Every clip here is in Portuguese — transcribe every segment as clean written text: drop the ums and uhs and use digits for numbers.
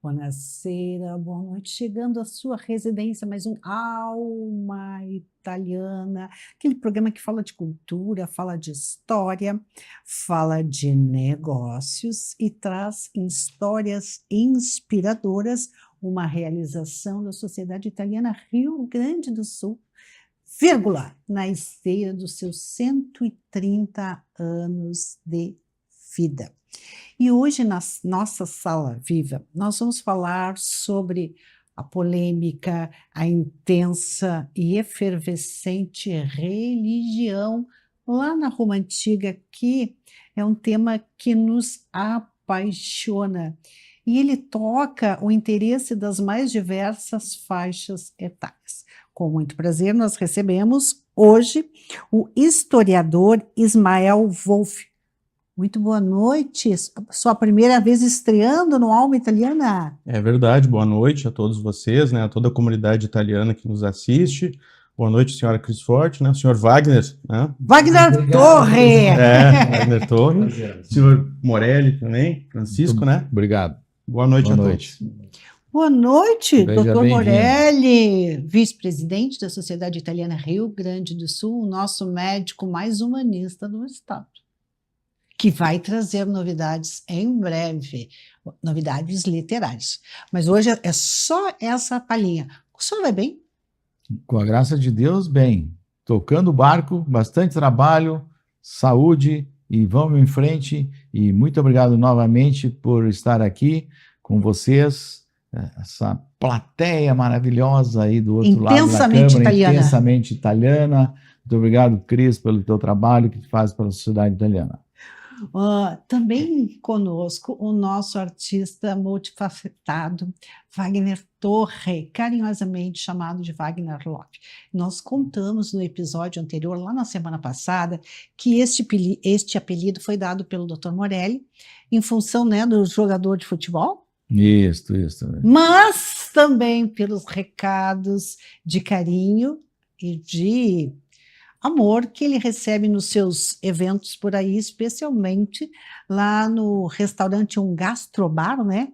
Buonasera, boa noite. Chegando à sua residência, mais um Alma Italiana, aquele programa que fala de cultura, fala de história, fala de negócios e traz histórias inspiradoras, uma realização da Sociedade Italiana Rio Grande do Sul, vírgula, na esteira dos seus 130 anos de vida. E hoje, na nossa sala viva, nós vamos falar sobre a polêmica, a intensa e efervescente religião lá na Roma Antiga, que é um tema que nos apaixona. E ele toca o interesse das mais diversas faixas etárias. Com muito prazer, nós recebemos hoje o historiador Ismael Wolff. Muito boa noite. Sua primeira vez estreando no Alma Italiana? É verdade, boa noite a todos vocês, né, a toda a comunidade italiana que nos assiste. Boa noite, senhora Cris Forte, né, o senhor Wagner, né? Wagner Torre! Wagner Torre, senhor Morelli também, Francisco, né? Obrigado. Boa noite Boa a noite. todos. Boa noite, Seja doutor bem-vindo. Morelli, vice-presidente da Sociedade Italiana Rio Grande do Sul, o nosso médico mais humanista do estado, que vai trazer novidades em breve, novidades literárias. Mas hoje é só essa palhinha. O senhor vai bem? Com a graça de Deus, bem. Tocando o barco, bastante trabalho, saúde e vamos em frente. E muito obrigado novamente por estar aqui com vocês, essa plateia maravilhosa aí do outro lado da Intensamente câmera, italiana. intensamente italiana. Muito obrigado, Cris, pelo teu trabalho que tu faz pela sociedade italiana. Também conosco o nosso artista multifacetado, Wagner Torre, carinhosamente chamado de Wagner Love. Nós contamos no episódio anterior, lá na semana passada, que este apelido foi dado pelo Dr. Morelli em função, né, do jogador de futebol, Isso. mas também pelos recados de carinho e de amor que ele recebe nos seus eventos por aí, especialmente lá no restaurante Um Gastrobar, né?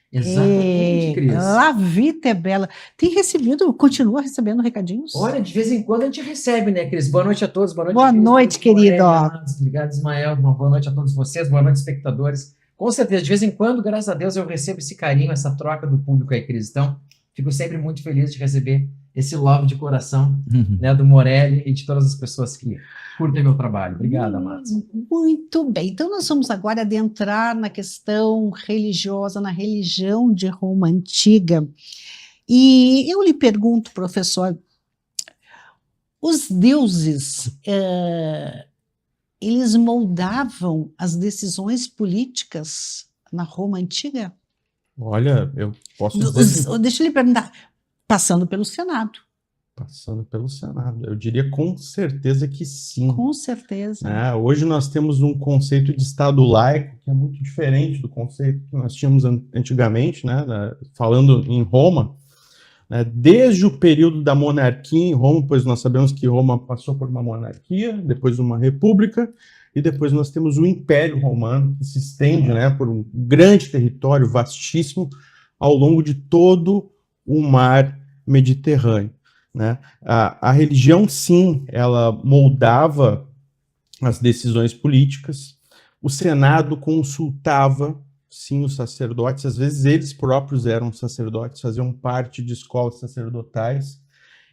Exatamente, Cris. La Vita é Bella. Tem recebido, continua recebendo recadinhos? Olha, de vez em quando a gente recebe, né, Cris? Boa noite a todos. Boa noite, Boa Cris. noite, Boa noite, querido. Morelli, amados. Obrigado, Ismael. Uma boa noite a todos vocês. Boa noite, espectadores. Com certeza, de vez em quando, graças a Deus, eu recebo esse carinho, essa troca do público aí, Cris. Então, fico sempre muito feliz de receber esse love de coração, né, do Morelli e de todas as pessoas que curtem meu trabalho. Obrigado, amados. Muito bem. Então, nós vamos agora adentrar na questão religiosa, na religião de Roma Antiga. E eu lhe pergunto, professor, os deuses, eles moldavam as decisões políticas na Roma Antiga? Olha, eu posso dizer que Deixa eu lhe perguntar, passando pelo Senado. passando pelo Senado, eu diria com certeza que sim. Com certeza. Hoje nós temos um conceito de Estado laico que é muito diferente do conceito que nós tínhamos antigamente, né, falando em Roma, né, desde o período da monarquia em Roma, pois nós sabemos que Roma passou por uma monarquia, depois uma república, e depois nós temos o Império Romano, que se estende, né, por um grande território vastíssimo ao longo de todo o mar Mediterrâneo, né? A religião, sim, ela moldava as decisões políticas. O Senado consultava, sim, os sacerdotes. Às vezes eles próprios eram sacerdotes, faziam parte de escolas sacerdotais.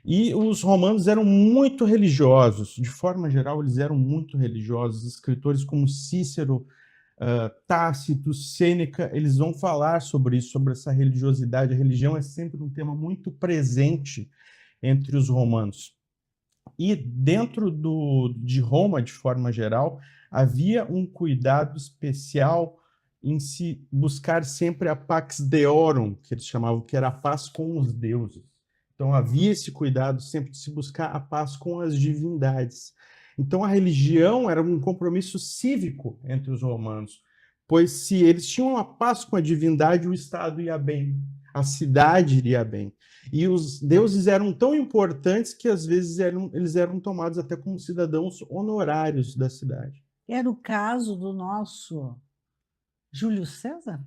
E os romanos eram muito religiosos. De forma geral, eles eram muito religiosos. Escritores como Cícero, Tácito, Sêneca, eles vão falar sobre isso, sobre essa religiosidade. A religião é sempre um tema muito presente entre os romanos. E dentro de Roma, de forma geral, havia um cuidado especial em se buscar sempre a pax deorum, que eles chamavam, que era a paz com os deuses. Então havia esse cuidado sempre de se buscar a paz com as divindades. Então a religião era um compromisso cívico entre os romanos, pois se eles tinham a paz com a divindade, o Estado ia bem, a cidade iria bem. E os deuses eram tão importantes que às vezes eles eram tomados até como cidadãos honorários da cidade. Era o caso do nosso Júlio César?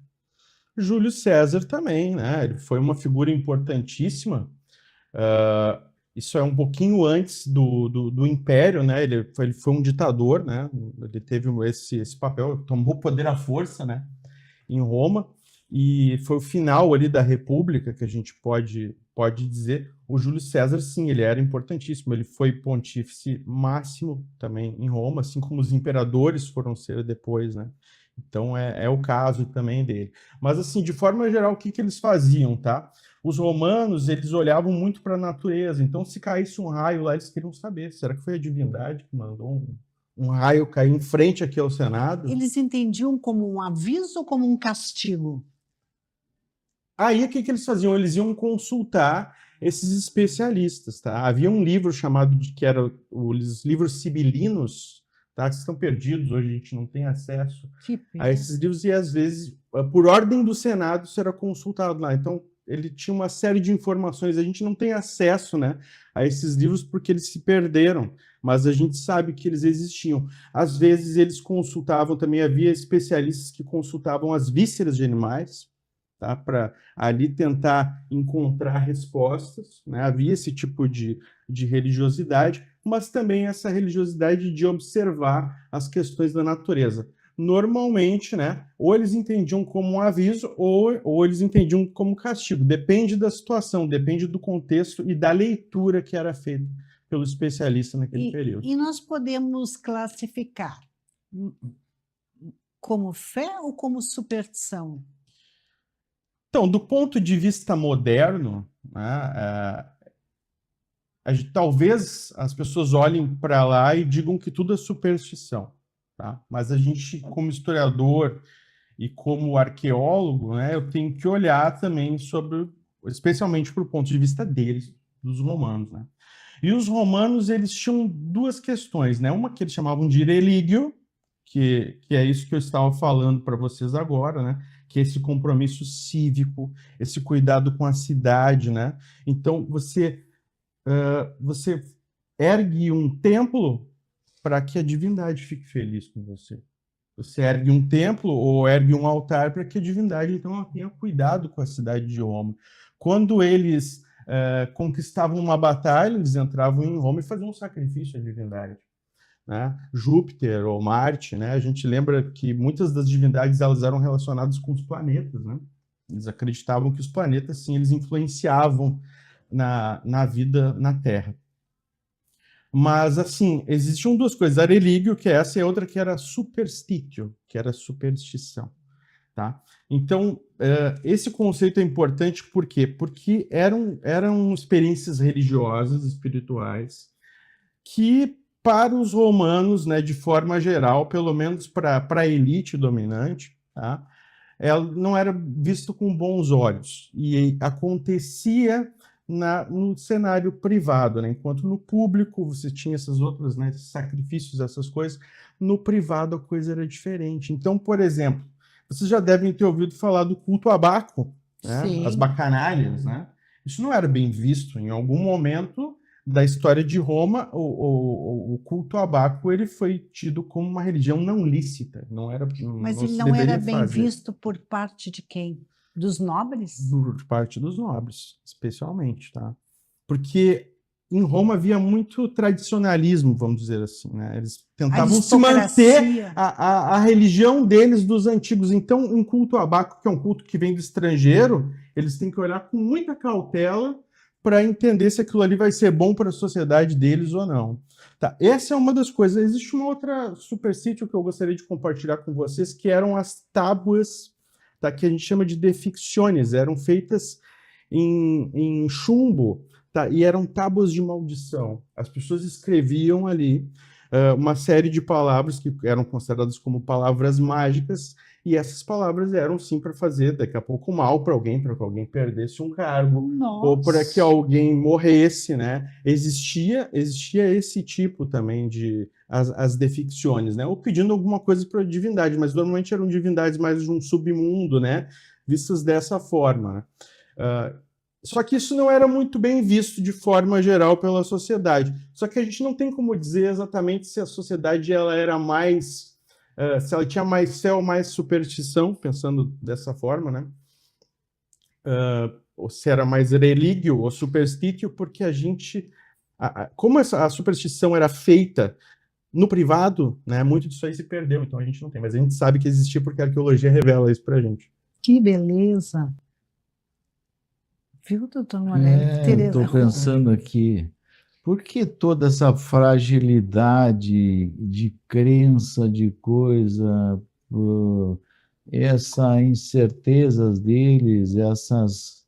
Júlio César também, né? Ele foi uma figura importantíssima. Isso é um pouquinho antes do Império, né? Ele foi um ditador, né? Ele teve esse papel, tomou poder à força, né? Em Roma, e foi o final ali da República, que a gente pode dizer. O Júlio César, sim, ele era importantíssimo, ele foi pontífice máximo também em Roma, assim como os imperadores foram ser depois, né? Então é o caso também dele. Mas assim, de forma geral, o que eles faziam, tá? Os romanos, eles olhavam muito para a natureza, então se caísse um raio lá, eles queriam saber, será que foi a divindade que mandou um raio cair em frente aqui ao Senado? Eles entendiam como um aviso ou como um castigo? Aí, o que eles faziam? Eles iam consultar esses especialistas, tá? Havia um livro chamado que era os livros sibilinos, tá? Que estão perdidos, hoje a gente não tem acesso a esses livros, e às vezes, por ordem do Senado, isso era consultado lá. Então, ele tinha uma série de informações, a gente não tem acesso, né, a esses livros porque eles se perderam, mas a gente sabe que eles existiam. Às vezes, eles consultavam também, havia especialistas que consultavam as vísceras de animais, tá? Para ali tentar encontrar respostas, né? Havia esse tipo de religiosidade, mas também essa religiosidade de observar as questões da natureza. Normalmente, né, ou eles entendiam como um aviso ou eles entendiam como castigo. Depende da situação, depende do contexto e da leitura que era feita pelo especialista naquele período. E nós podemos classificar como fé ou como superstição? Então, do ponto de vista moderno, né, talvez as pessoas olhem para lá e digam que tudo é superstição, tá? Mas a gente, como historiador e como arqueólogo, né, eu tenho que olhar também especialmente para o ponto de vista deles, dos romanos, né? E os romanos, eles tinham duas questões, né? Uma que eles chamavam de religio, que é isso que eu estava falando para vocês agora, né? Que é esse compromisso cívico, esse cuidado com a cidade, né? Então, você ergue um templo para que a divindade fique feliz com você. Você ergue um templo ou ergue um altar para que a divindade, então, tenha cuidado com a cidade de Roma. Quando eles conquistavam uma batalha, eles entravam em Roma e faziam um sacrifício à divindade, né? Júpiter ou Marte, né? A gente lembra que muitas das divindades elas eram relacionadas com os planetas, né? Eles acreditavam que os planetas, sim, eles influenciavam na vida na Terra. Mas, assim, existiam duas coisas, a religio, que é essa, e a outra que era superstitio, que era superstição, tá? Então, esse conceito é importante por quê? Porque eram experiências religiosas, espirituais, que para os romanos, né, de forma geral, pelo menos para a elite dominante, tá? Ela não era visto com bons olhos e acontecia no cenário privado, né? Enquanto no público você tinha essas outras, né, sacrifícios, essas coisas, no privado a coisa era diferente. Então, por exemplo, vocês já devem ter ouvido falar do culto a Baco, né? As bacanárias, né? Isso não era bem visto. Em algum momento da história de Roma, o culto a Baco ele foi tido como uma religião não lícita, Mas ele não era bem visto por parte de quem? Dos nobres? Por parte dos nobres, especialmente, tá? Porque em Roma havia muito tradicionalismo, vamos dizer assim, né? Eles tentavam se manter a religião deles dos antigos. Então, um culto a Baco, que é um culto que vem do estrangeiro, eles têm que olhar com muita cautela para entender se aquilo ali vai ser bom para a sociedade deles ou não. Tá, essa é uma das coisas. Existe uma outra superstício que eu gostaria de compartilhar com vocês, que eram as tábuas, tá, que a gente chama de deficciones, eram feitas em chumbo, tá, e eram tábuas de maldição. As pessoas escreviam ali uma série de palavras que eram consideradas como palavras mágicas, e essas palavras eram sim para fazer daqui a pouco mal para que alguém perdesse um cargo, ou para que alguém morresse, né? Existia esse tipo também de as deficciones, né? Ou pedindo alguma coisa para a divindade, mas normalmente eram divindades mais de um submundo, né? Vistas dessa forma, né? Só que isso não era muito bem visto de forma geral pela sociedade. Só que a gente não tem como dizer exatamente se a sociedade ela era mais, se ela tinha mais fé ou mais superstição, pensando dessa forma, né? ou se era mais relíquio ou superstítio, porque a gente, como a superstição era feita no privado, né, muito disso aí se perdeu, então a gente não tem, mas a gente sabe que existia porque a arqueologia revela isso pra gente. Que beleza! Viu, doutor Morelli? Estou pensando aqui, por que toda essa fragilidade de crença, de coisa, essa incertezas deles, essas,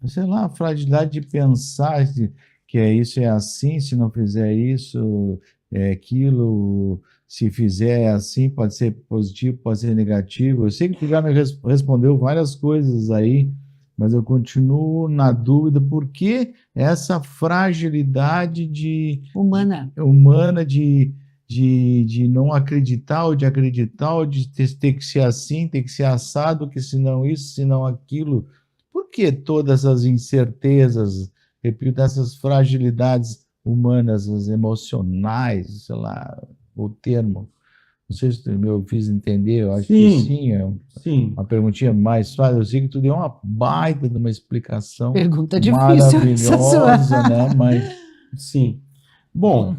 sei lá, fragilidade de pensar que isso é assim, se não fizer isso, é aquilo, se fizer assim, pode ser positivo, pode ser negativo. Eu sei que tu já me respondeu várias coisas aí, mas eu continuo na dúvida por que essa fragilidade humana de não acreditar, ou de acreditar, ou de ter que ser assim, ter que ser assado, que senão isso, senão aquilo. Por que todas essas incertezas, repito, essas fragilidades humanas, as emocionais, sei lá, o termo? Não sei se eu fiz entender, eu acho que sim, sim. Uma perguntinha mais fácil. Eu sei que tu deu uma baita de uma explicação Pergunta difícil, maravilhosa, né? Mas sim. Bom,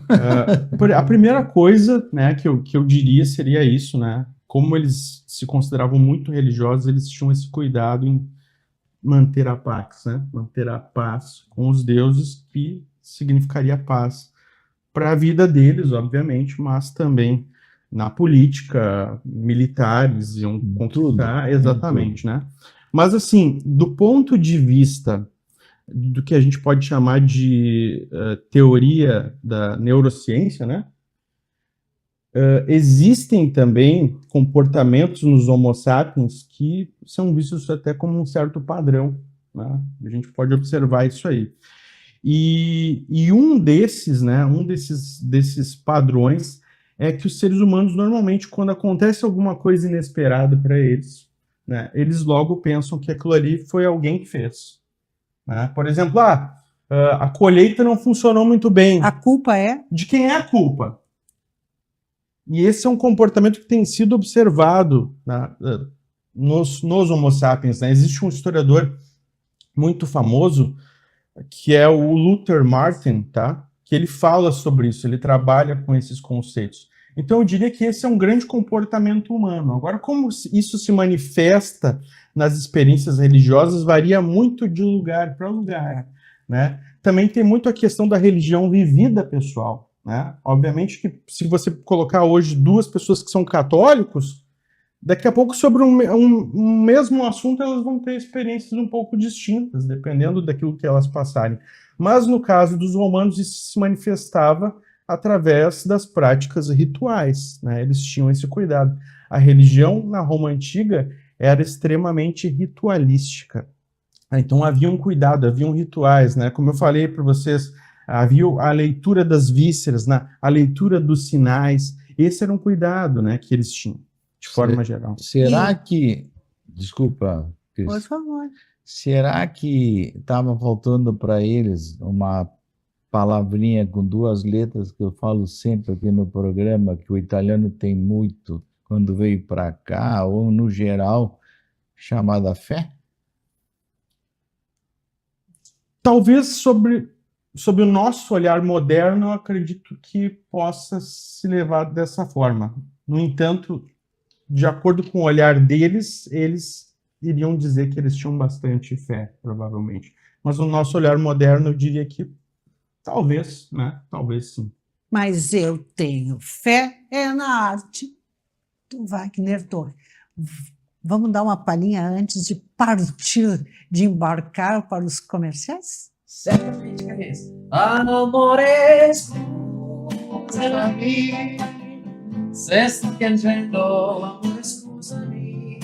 a primeira coisa, né, que eu diria seria isso, né? Como eles se consideravam muito religiosos, eles tinham esse cuidado em manter a paz, né? Manter a paz com os deuses, que significaria paz para a vida deles, obviamente, mas também na política, militares iam conquistar, exatamente, né? Mas assim, do ponto de vista do que a gente pode chamar de teoria da neurociência, né? Existem também comportamentos nos Homo sapiens que são vistos até como um certo padrão, né? A gente pode observar isso aí. E um desses, né? Desses padrões é que os seres humanos, normalmente, quando acontece alguma coisa inesperada para eles, né? Eles logo pensam que aquilo ali foi alguém que fez. Né? Por exemplo, a colheita não funcionou muito bem. A culpa é? De quem é a culpa? E esse é um comportamento que tem sido observado, né, nos Homo sapiens. Né? Existe um historiador muito famoso, que é o Luther Martin, tá? Que ele fala sobre isso, ele trabalha com esses conceitos. Então eu diria que esse é um grande comportamento humano. Agora, como isso se manifesta nas experiências religiosas, varia muito de lugar para lugar, né? Também tem muito a questão da religião vivida pessoal, né? Obviamente que se você colocar hoje duas pessoas que são católicos, daqui a pouco sobre um mesmo assunto elas vão ter experiências um pouco distintas, dependendo daquilo que elas passarem. Mas no caso dos romanos isso se manifestava através das práticas rituais, né? Eles tinham esse cuidado. A religião na Roma Antiga era extremamente ritualística. Então havia um cuidado, haviam rituais, né? Como eu falei para vocês, havia a leitura das vísceras, né? A leitura dos sinais. Esse era um cuidado, né, que eles tinham, de forma geral. Será que... Desculpa, Cris. Por favor. Será que estava faltando para eles uma palavrinha com duas letras que eu falo sempre aqui no programa, que o italiano tem muito quando veio para cá, ou no geral, chamada fé? Talvez sobre o nosso olhar moderno, eu acredito que possa se levar dessa forma. No entanto, de acordo com o olhar deles, eles iriam dizer que eles tinham bastante fé, provavelmente. Mas no nosso olhar moderno, eu diria que talvez, né? Talvez sim. Mas eu tenho fé na arte do Wagner Dor. Vamos dar uma palhinha antes de partir, de embarcar para os comerciais? Certamente, Carissa. Amore, scusami, se sto piangendo, amore, scusami,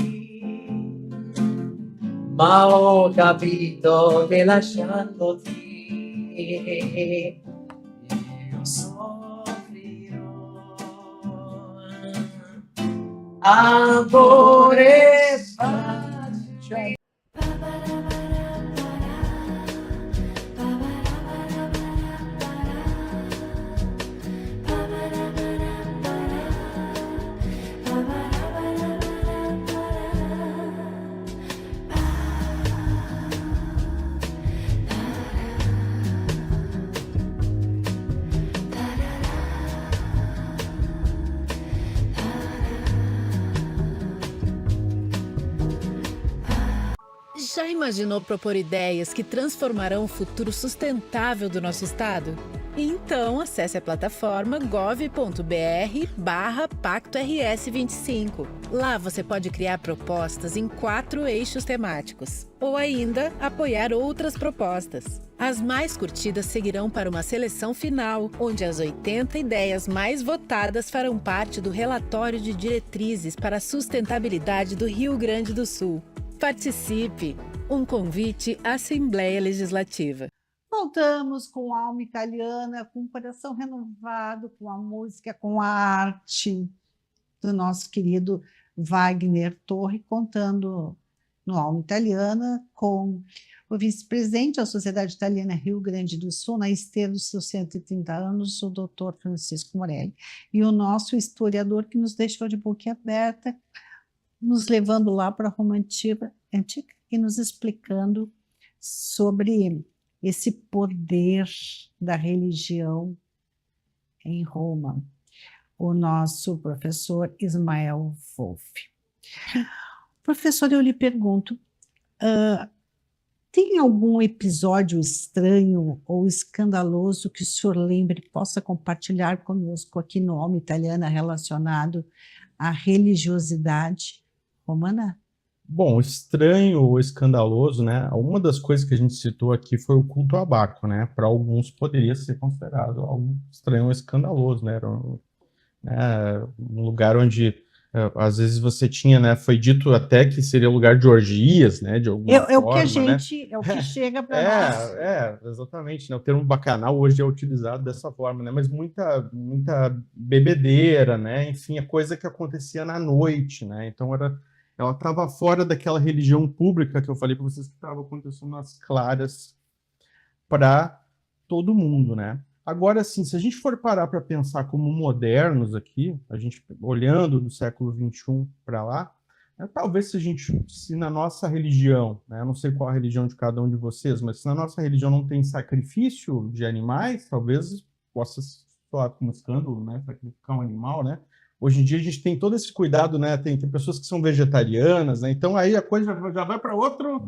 ma ho capito che lasciandoti io soffrirò. Amore, faccia. Já imaginou propor ideias que transformarão o futuro sustentável do nosso estado? Então, acesse a plataforma gov.br/PactoRS25. Lá você pode criar propostas em 4 eixos temáticos, ou ainda apoiar outras propostas. As mais curtidas seguirão para uma seleção final, onde as 80 ideias mais votadas farão parte do relatório de diretrizes para a sustentabilidade do Rio Grande do Sul. Participe! Um convite à Assembleia Legislativa. Voltamos com a alma italiana, com o coração renovado, com a música, com a arte do nosso querido Wagner Torre, contando no Alma Italiana com o vice-presidente da Sociedade Italiana Rio Grande do Sul, na esteira dos seus 130 anos, o doutor Francisco Morelli, e o nosso historiador que nos deixou de boca aberta, nos levando lá para a Roma Antiga e nos explicando sobre esse poder da religião em Roma, o nosso professor Ismael Wolff. Professor, eu lhe pergunto, tem algum episódio estranho ou escandaloso que o senhor lembre e possa compartilhar conosco aqui no Alma Italiana relacionado à religiosidade romana? Bom, estranho ou escandaloso, né? Uma das coisas que a gente citou aqui foi o culto a Baco, né? Para alguns poderia ser considerado algo estranho ou escandaloso, né? Era um lugar onde às vezes você tinha, né? Foi dito até que seria lugar de orgias, né? De alguma É o que a forma, né? gente, é o que chega para nós. Exatamente, né? O termo bacanal hoje é utilizado dessa forma, né? Mas muita bebedeira, né? Enfim, a coisa que acontecia na noite, né? Então ela estava fora daquela religião pública que eu falei para vocês que estava acontecendo nas claras para todo mundo, né? Agora, assim, se a gente for parar para pensar como modernos aqui, a gente olhando do século XXI para lá, né, talvez se na nossa religião, né, eu não sei qual a religião de cada um de vocês, mas se na nossa religião não tem sacrifício de animais, talvez possa soar como escândalo, né, sacrificar um animal, né? Hoje em dia a gente tem todo esse cuidado, né? Tem pessoas que são vegetarianas, né? Então aí a coisa já vai para outro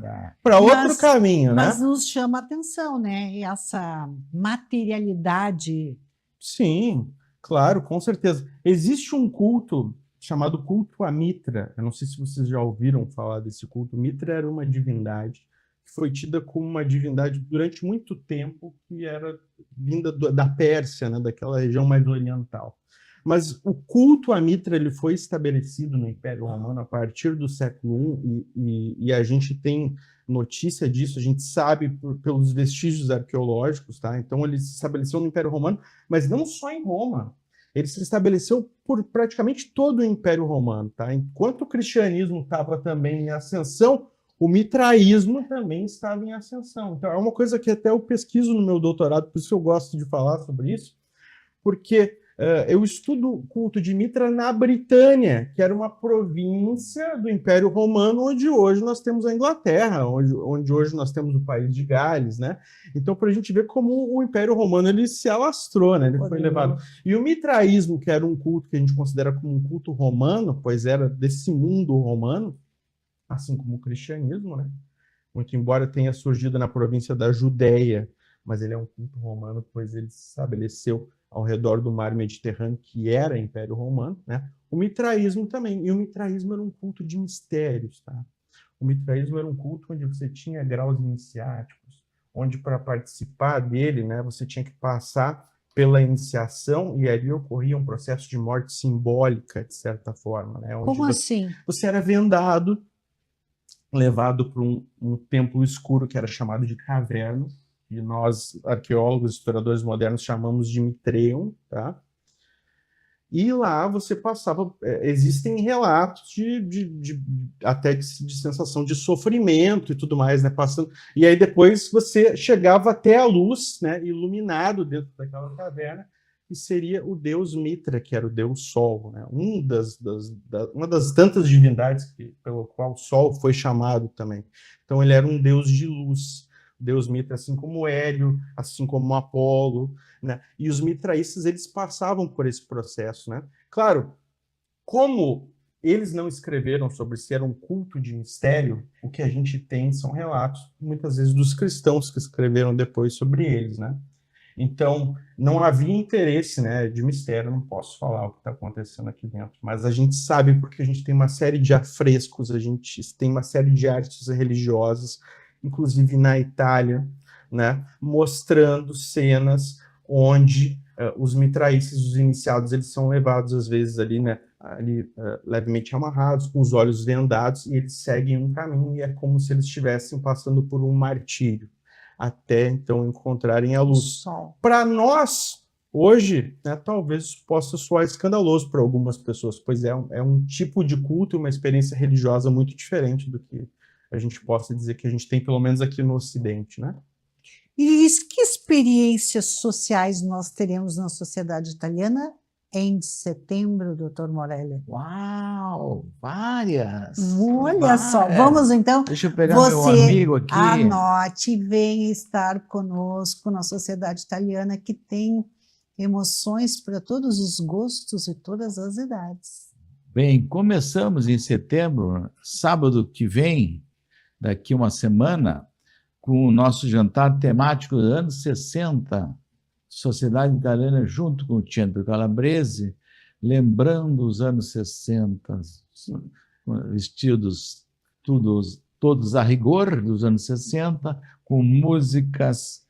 caminho, né? Mas nos chama a atenção, né? Essa materialidade. Sim, claro, com certeza. Existe um culto chamado culto a Mitra. Eu não sei se vocês já ouviram falar desse culto. Mitra era uma divindade que foi tida como uma divindade durante muito tempo, que era vinda da Pérsia, né? Daquela região mais oriental. Mas o culto a Mitra ele foi estabelecido no Império Romano a partir do século I, e a gente tem notícia disso, a gente sabe pelos vestígios arqueológicos, tá? Então ele se estabeleceu no Império Romano, mas não só em Roma. Ele se estabeleceu por praticamente todo o Império Romano, tá? Enquanto o cristianismo estava também em ascensão, o mitraísmo também estava em ascensão. Então é uma coisa que até eu pesquiso no meu doutorado, por isso eu gosto de falar sobre isso, porque eu estudo o culto de Mitra na Britânia, que era uma província do Império Romano, onde hoje nós temos a Inglaterra, onde hoje nós temos o país de Gales, né? Então, para a gente ver como o Império Romano ele se alastrou, né? Ele foi levado. E o mitraísmo, que era um culto que a gente considera como um culto romano, pois era desse mundo romano, assim como o cristianismo, né? Muito embora tenha surgido na província da Judéia, mas ele é um culto romano, pois ele se estabeleceu ao redor do mar Mediterrâneo, que era Império Romano, né? O mitraísmo também. E o mitraísmo era um culto de mistérios, tá? O mitraísmo era um culto onde você tinha graus iniciáticos, onde para participar dele, né, você tinha que passar pela iniciação e ali ocorria um processo de morte simbólica, de certa forma, né? Onde Como assim? Você era vendado, levado para um templo escuro que era chamado de caverna, e nós, arqueólogos, historiadores modernos, chamamos de Mitreum, tá? E lá você passava... existem relatos até de sensação de sofrimento e tudo mais, né? Passando, e aí depois você chegava até a luz, né? Iluminado dentro daquela caverna, e seria o deus Mitra, que era o deus Sol, né? Uma das tantas divindades pelo qual o Sol foi chamado também. Então ele era um deus de luz. Deus Mitra, assim como Hélio, assim como Apolo, né? E os mitraístas, eles passavam por esse processo, né? Claro, como eles não escreveram sobre se era um culto de mistério, o que a gente tem são relatos, muitas vezes, dos cristãos que escreveram depois sobre eles, né? Então, não havia interesse, né, de mistério, não posso falar o que está acontecendo aqui dentro, mas a gente sabe porque a gente tem uma série de afrescos, a gente tem uma série de artes religiosas, inclusive na Itália, né, mostrando cenas onde os mitraístas, os iniciados, eles são levados às vezes ali, né, levemente amarrados, com os olhos vendados, e eles seguem um caminho, e é como se eles estivessem passando por um martírio, até então encontrarem a luz. Para nós, hoje, né, talvez possa soar escandaloso para algumas pessoas, pois é um tipo de culto, uma experiência religiosa muito diferente do que a gente possa dizer que a gente tem, pelo menos aqui no Ocidente, né? E que experiências sociais nós teremos na sociedade italiana em setembro, doutor Morelli? Uau, várias! Olha só, vamos então. Deixa eu pegar meu amigo aqui. Anote e venha estar conosco na sociedade italiana, que tem emoções para todos os gostos e todas as idades. Bem, começamos em setembro, sábado que vem, daqui uma semana, com o nosso jantar temático dos anos 60, Sociedade Italiana, junto com o Centro Calabrese, lembrando os anos 60, vestidos todos a rigor dos anos 60, com músicas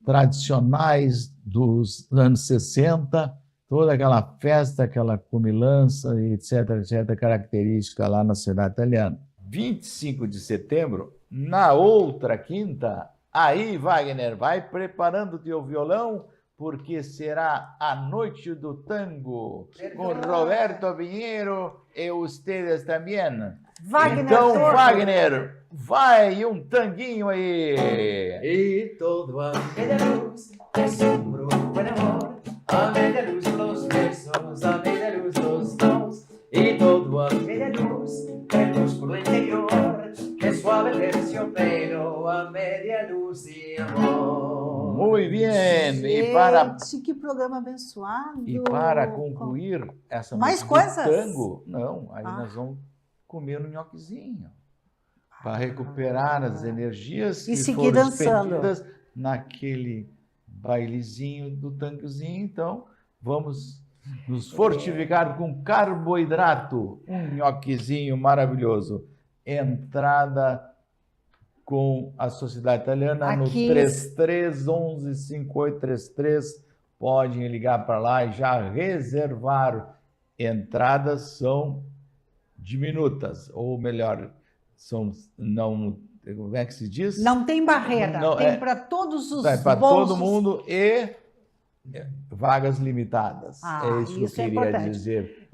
tradicionais dos anos 60, toda aquela festa, aquela comilança, etc., característica lá na cidade italiana. 25 de setembro, na outra quinta, aí, Wagner, vai preparando o teu violão, porque será a noite do tango, com Roberto Pinheiro e ustedes também. Wagner, então, Wagner, vai um tanguinho aí. E todo a media luz es un buen amor, a media luz los besos, a media luz los dos, e todo a media luz, crepúsculo interior, que suave terciopelo, a media luz de amor. Muito bem. Gente, que programa abençoado. E para concluir essa mais música coisas? do tango, não, aí nós vamos comer um nhoquezinho para recuperar as energias e que seguir foram dançando expelidas naquele bailezinho do tangozinho. Então, vamos nos fortificar com carboidrato, um nhoquezinho maravilhoso. Entrada com a Sociedade Italiana no 3311-5833. Podem ligar para lá e já reservar. Entradas são diminutas, ou melhor, como é que se diz? Não tem barreira, não, tem para todos os para bolsos. todo mundo e vagas limitadas. É isso que eu queria dizer.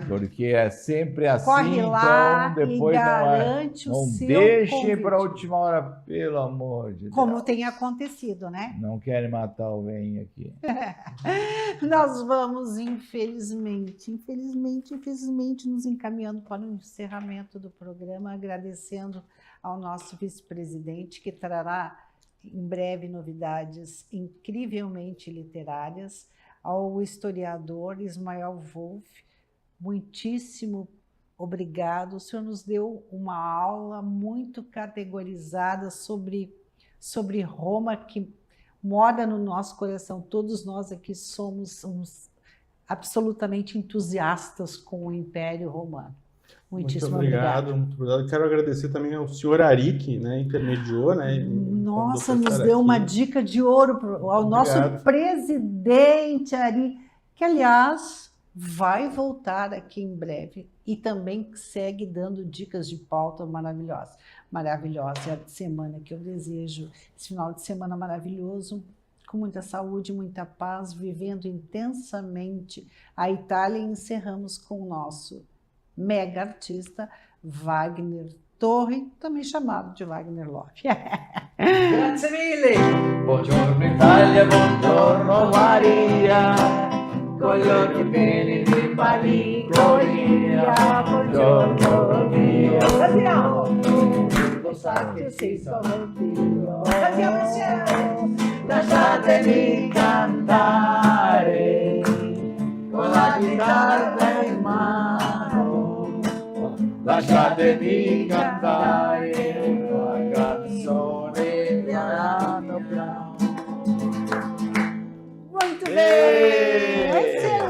Porque é sempre assim. Corre lá, então depois e garante não o seu deixem para a última hora, pelo amor de Deus. Como tem acontecido, né? Não querem matar o bem aqui. Nós vamos, infelizmente, nos encaminhando para o encerramento do programa, agradecendo ao nosso vice-presidente, que trará em breve novidades incrivelmente literárias, ao historiador Ismael Wolff. Muitíssimo obrigado. O senhor nos deu uma aula muito categorizada sobre Roma, que mora no nosso coração. Todos nós aqui somos absolutamente entusiastas com o Império Romano. Muitíssimo obrigado. Muito obrigado. Quero agradecer também ao senhor Ari, que intermediou, né? Nossa, nos deu uma dica de ouro ao nosso presidente Ari, que, aliás, vai voltar aqui em breve e também segue dando dicas de pauta maravilhosas. É a semana que eu desejo, esse final de semana maravilhoso, com muita saúde, muita paz, vivendo intensamente a Itália. E encerramos com o nosso mega artista Wagner Torre, também chamado de Wagner Love. Grazie mille! Buongiorno Italia, buongiorno Maria, con gli occhi pieni di malinconia, buongiorno Dio. Cantiamo! Lo sa che si sono Dio. Cantiamo insieme! Lasciatemi cantare con la chitarra in mano, lasciatemi cantare una canzone piano piano. Muito bem! Excelente!